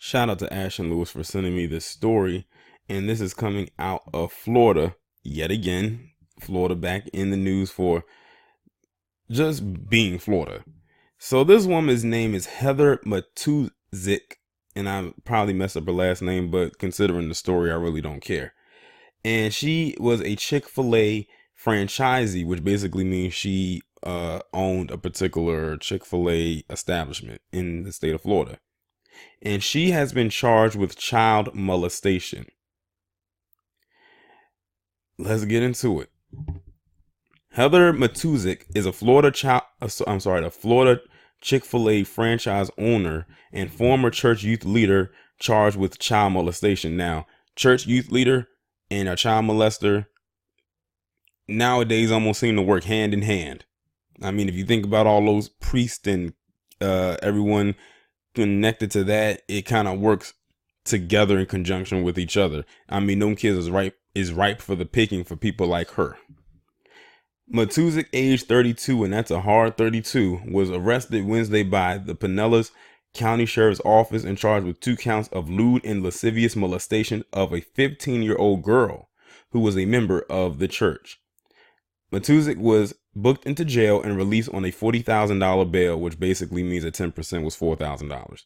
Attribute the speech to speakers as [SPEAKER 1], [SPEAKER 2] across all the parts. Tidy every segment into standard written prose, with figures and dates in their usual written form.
[SPEAKER 1] Shout out to Ash and Lewis for sending me this story. And this is coming out of Florida yet again. Florida back in the news for just being Florida. So this woman's name is Heather Matuszek. And I probably messed up her last name, but considering the story, I really don't care. And she was a Chick-fil-A franchisee, which basically means she owned a particular Chick-fil-A establishment in the state of Florida. And she has been charged with child molestation. Let's get into it. Heather Matuszek is a Florida Chick-fil-A franchise owner and former church youth leader charged with child molestation. Now, church youth leader and a child molester nowadays almost seem to work hand in hand. I mean, if you think about all those priests and everyone connected to that, it kind of works together in conjunction with each other. I mean, them kids is ripe for the picking for people like her. Matuszek, age 32, and that's a hard 32, was arrested Wednesday by the Pinellas County Sheriff's Office and charged with 2 counts of lewd and lascivious molestation of a 15-year-old girl who was a member of the church. Matuszek was booked into jail and released on a $40,000 bail, which basically means that 10% was $4,000.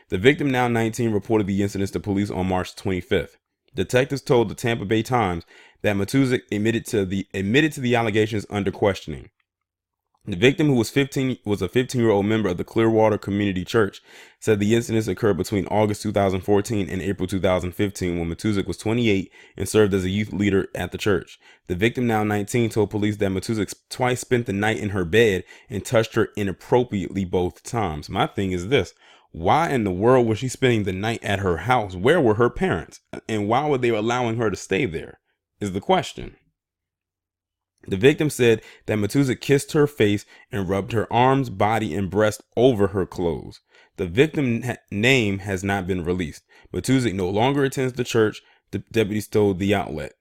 [SPEAKER 1] The victim, now 19, reported the incidents to police on March 25th. Detectives told the Tampa Bay Times that Matuszek admitted to the allegations under questioning. The victim, who was a 15-year-old member of the Clearwater Community Church, said the incidents occurred between August 2014 and April 2015 when Matuszek was 28 and served as a youth leader at the church. The victim, now 19, told police that Matuszek twice spent the night in her bed and touched her inappropriately both times. My thing is this. Why in the world was she spending the night at her house? Where were her parents? And why were they allowing her to stay there? Is the question. The victim said that Matuszek kissed her face and rubbed her arms, body, and breast over her clothes. The victim's name has not been released. Matuszek no longer attends the church, the deputies told the outlet.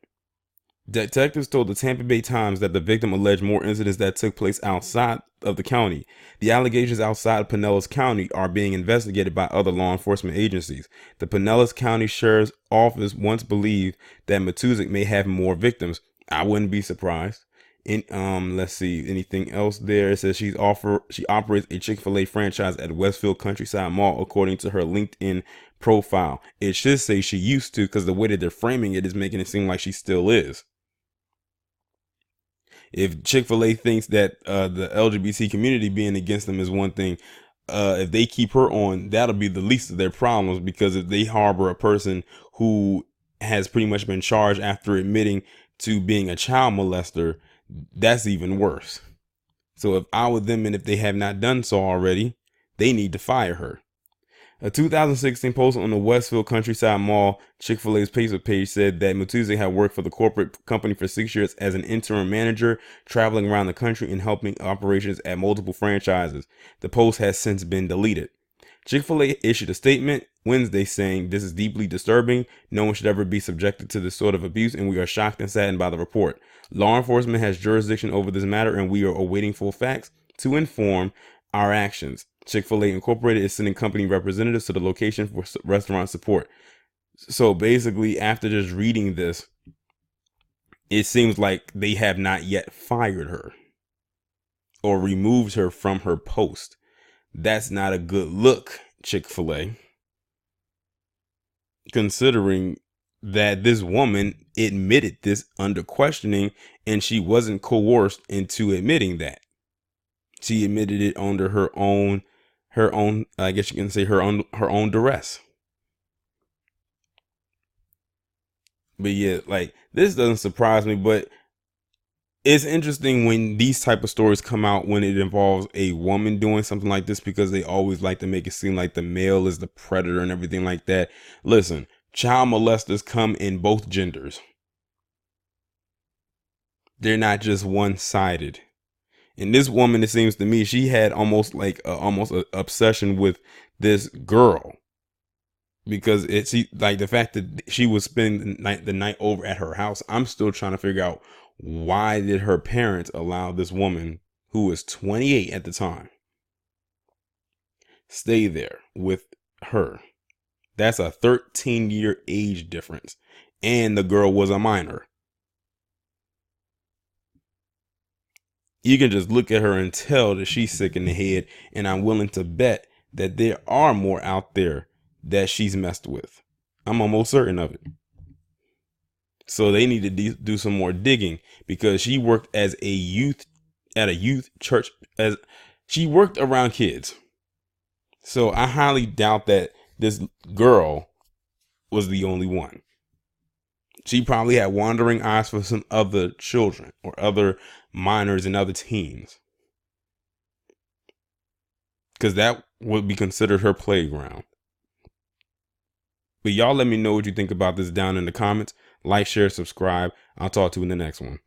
[SPEAKER 1] Detectives told the Tampa Bay Times that the victim alleged more incidents that took place outside of the county. The allegations outside Pinellas County are being investigated by other law enforcement agencies. The Pinellas County Sheriff's Office once believed that Matuszek may have more victims. I wouldn't be surprised. Let's see, anything else there? It says she operates a Chick-fil-A franchise at Westfield Countryside Mall, according to her LinkedIn profile. It should say she used to, because the way that they're framing it is making it seem like she still is. If Chick-fil-A thinks that the LGBT community being against them is one thing, if they keep her on, that'll be the least of their problems, because if they harbor a person who has pretty much been charged after admitting to being a child molester, that's even worse. So if I were them, and if they have not done so already, they need to fire her. A 2016 post on the Westfield Countryside Mall Chick-fil-A's Facebook page said that Matuszek had worked for the corporate company for 6 years as an interim manager, traveling around the country and helping operations at multiple franchises. The post has since been deleted. Chick-fil-A issued a statement Wednesday saying, "This is deeply disturbing. No one should ever be subjected to this sort of abuse, and we are shocked and saddened by the report. Law enforcement has jurisdiction over this matter, and we are awaiting full facts to inform our actions. Chick-fil-A Incorporated is sending company representatives to the location for restaurant support." So basically, after just reading this, it seems like they have not yet fired her or removed her from her post. That's not a good look, Chick-fil-A, considering that this woman admitted this under questioning, and she wasn't coerced into admitting that. She admitted it under her own, I guess you can say her own duress. But yeah, like, this doesn't surprise me, but it's interesting when these type of stories come out when it involves a woman doing something like this, because they always like to make it seem like the male is the predator and everything like that. Listen, child molesters come in both genders. They're not just one-sided. And this woman, it seems to me, she had almost an obsession with this girl, because it's like the fact that she was spending the night over at her house. I'm still trying to figure out, why did her parents allow this woman, who was 28 at the time, stay there with her? That's a 13-year age difference. And the girl was a minor. You can just look at her and tell that she's sick in the head. And I'm willing to bet that there are more out there that she's messed with. I'm almost certain of it. So they need to do some more digging, because she worked as a youth at a youth church, as she worked around kids. So I highly doubt that this girl was the only one. She probably had wandering eyes for some other children or other minors and other teens, because that would be considered her playground. But y'all let me know what you think about this down in the comments. Like, share, subscribe. I'll talk to you in the next one.